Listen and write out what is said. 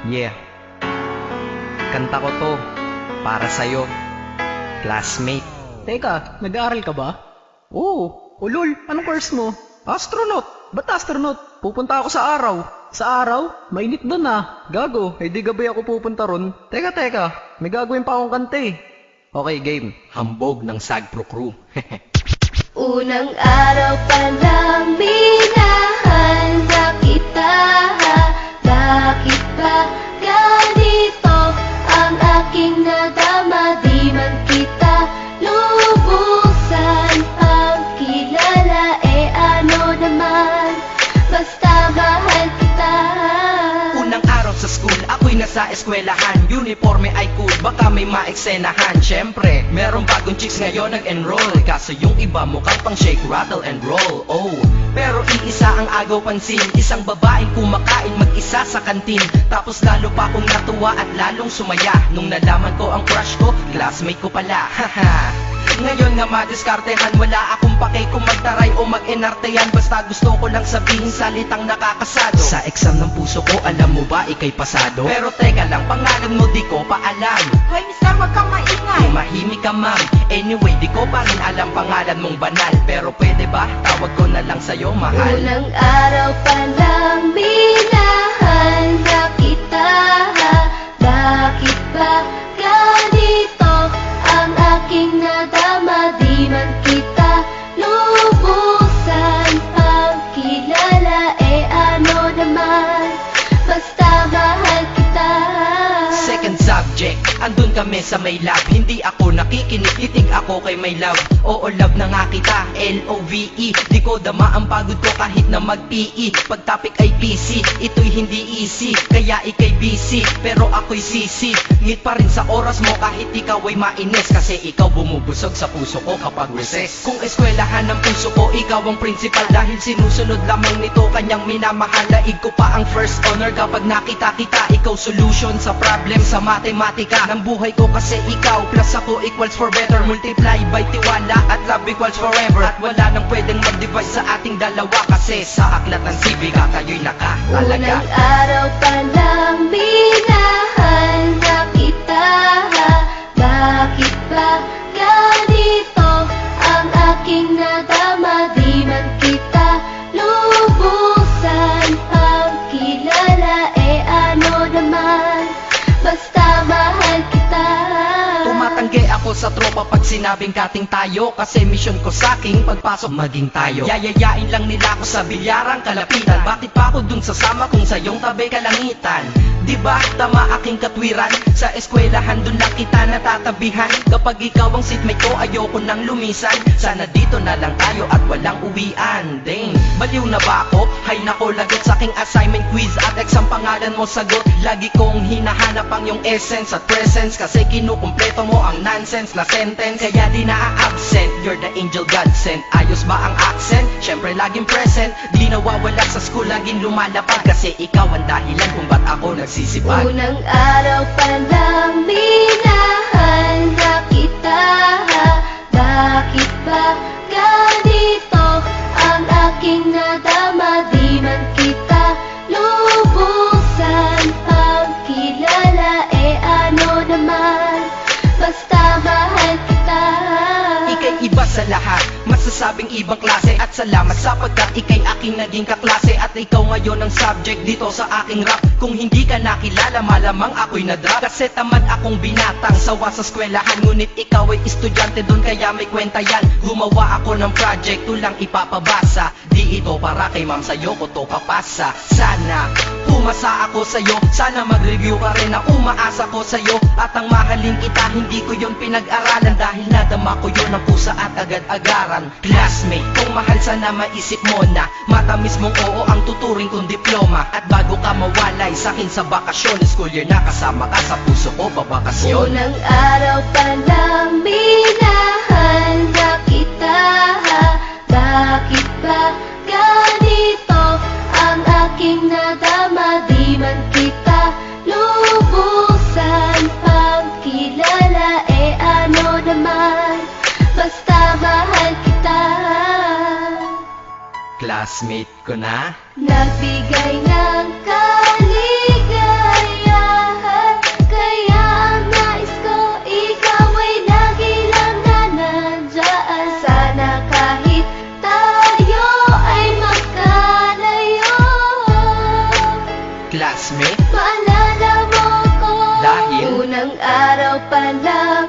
Yeah, kanta ko to para sa'yo, classmate. Teka, nag-aaral ka ba? Oo. Ulol, anong course mo? Astronaut. Ba't astronaut? Pupunta ako sa araw. Sa araw? Mainit doon ah. Gago, di gabay ako pupunta ron. Teka, may gagawin pa akong kanta eh. Okay, game. Hambog ng Sagpro Crew. Unang araw pa lang minahanda kita. Bakit ba ganito ang aking nadama? Di man kita lubusan ang kilala. Ano naman, basta mahal kita. Unang araw sa school, ako'y nasa eskwelahan. Uniforme ay cool, baka may maeksenahan. Syempre, merong bagong chicks ngayon nag-enroll. Kaso yung iba mukhang pang shake, rattle and roll. Oh, pero iisa ang agaw pansin. Isang babaeng kumakain mag-isa sa kantin. Tapos lalo pa akong natuwa at lalong sumaya nung nalaman ko ang crush ko, classmate ko pala. Haha. Ngayon nga madiskartehan, wala akong pake kung magtaray o mag-enartehan. Basta gusto ko lang sabihin salitang nakakasado. Sa exam ng puso ko, alam mo ba ikay pasado? Pero teka lang, pangalan mo di ko pa alam. Hoy mister, wag kang maingay. Tumahimik ka ma'am. Anyway, di ko pa rin alam pangalan mong banal. Pero pwede ba, tawag ko na lang sa'yo mahal. Unang araw pa lang minahanda kita. Bakit ba ganito ang aking nadama? Di man kita lubusan ang kilala. Ano naman, basta mahal kita. Second subject, andun kami sa may lab. Hindi ako nakikinig, titig ako kay my love. Oo, love na nga kita, L-O-V-E. Di ko dama ang pagod ko kahit na mag-PE. Pag topic ay PC, ito'y hindi easy. Kaya ikay busy, pero ako'y sisi. Ngit pa rin sa oras mo kahit ikaw ay mainis. Kasi ikaw bumubusog sa puso ko kapag recess. Kung eskwelahan ng puso ko, ikaw ang principal. Dahil sinusunod lamang nito kanyang minamahal. Daig ko pa ang first honor kapag nakita kita. Ikaw solution sa problem sa matematika ng buhay ko. Kasi ikaw plus ako equals for better. Multiply by tiwala at love equals forever. At wala nang pwedeng mag-divide sa ating dalawa. Kasi sa aklat ng sibika tayo'y nakatalaga. Unang araw pa lang minahanda kita. Bakit ba ganito ang aking nadama? Di man kita lubusan ang kilala. Ano naman, basta mahal kita. Tumatanggi ako sa tropa pag sinabing kating tayo. Kasi mission ko sa aking pagpasok maging tayo. Yayayain lang nila ako sa bilyarang kalapitan. Bakit pa ako dun sasama kung sa iyong tabi kalangitan? Diba tama aking katwiran? Sa eskwelahan dun lang kita natatabihan. Kapag ikaw ang seatmate ko, ayoko nang lumisan. Sana dito na lang tayo at walang uwian. Dang, baliw na ba ako? Hay nako, lagot sa aking assignment quiz at exam pangalan mo sagot. Lagi kong hinahanap ang iyong essence at presence. Kasi kinukumpleto mo ang nonsense na sentence. Kaya di na-absent, you're the angel God sent. Ayos ba ang accent? Syempre laging present. Di nawawala sa school, laging lumalapag. Kasi ikaw ang dahilan kung ba't ako nagsisipag. Unang araw pa lang minahanda kita. Bakit ba ganito ang aking nadama? Di man kita lubusan ang kilala. Ano naman, basta mahal kita. Ika'y iba sa lahat, masasabing ibang klase. At salamat sapagkat ika'y aking naging kaklase. At ikaw ngayon ang subject dito sa aking rap. Kung hindi ka nakilala, malamang ako'y na-drop. Kasi tamad akong binatang sawa sa eskwelahan. Ngunit ikaw ay estudyante dun, kaya may kwenta yan. Gumawa ako ng project, tulang ipapabasa. Di ito para kay ma'am, sa'yo ko to papasa. Sana pumasa ako sa'yo, sana mag-review ka rin na umaasa ko sa'yo. At ang mahalin kita, hindi ko yun pinag-aralan. Dahil nadama ko yun ang pusa at agad-agaran. Classmate, kung mahal sana maisip mo na matamis mong oo ang tuturing kong diploma. At bago ka mawalay sa'kin sa bakasyon, school year na kasama ka sa puso ko babakasyon. Unang araw pa lang minahanda kita. Bakit ba ganito ang aking nadama? Di man kita lubusan ang kilala. Ano naman, basta mahal kita. Classmate ko na. Nagbigay ng kaligaya classmate? Maalala mo ko Dahil unang araw pa lang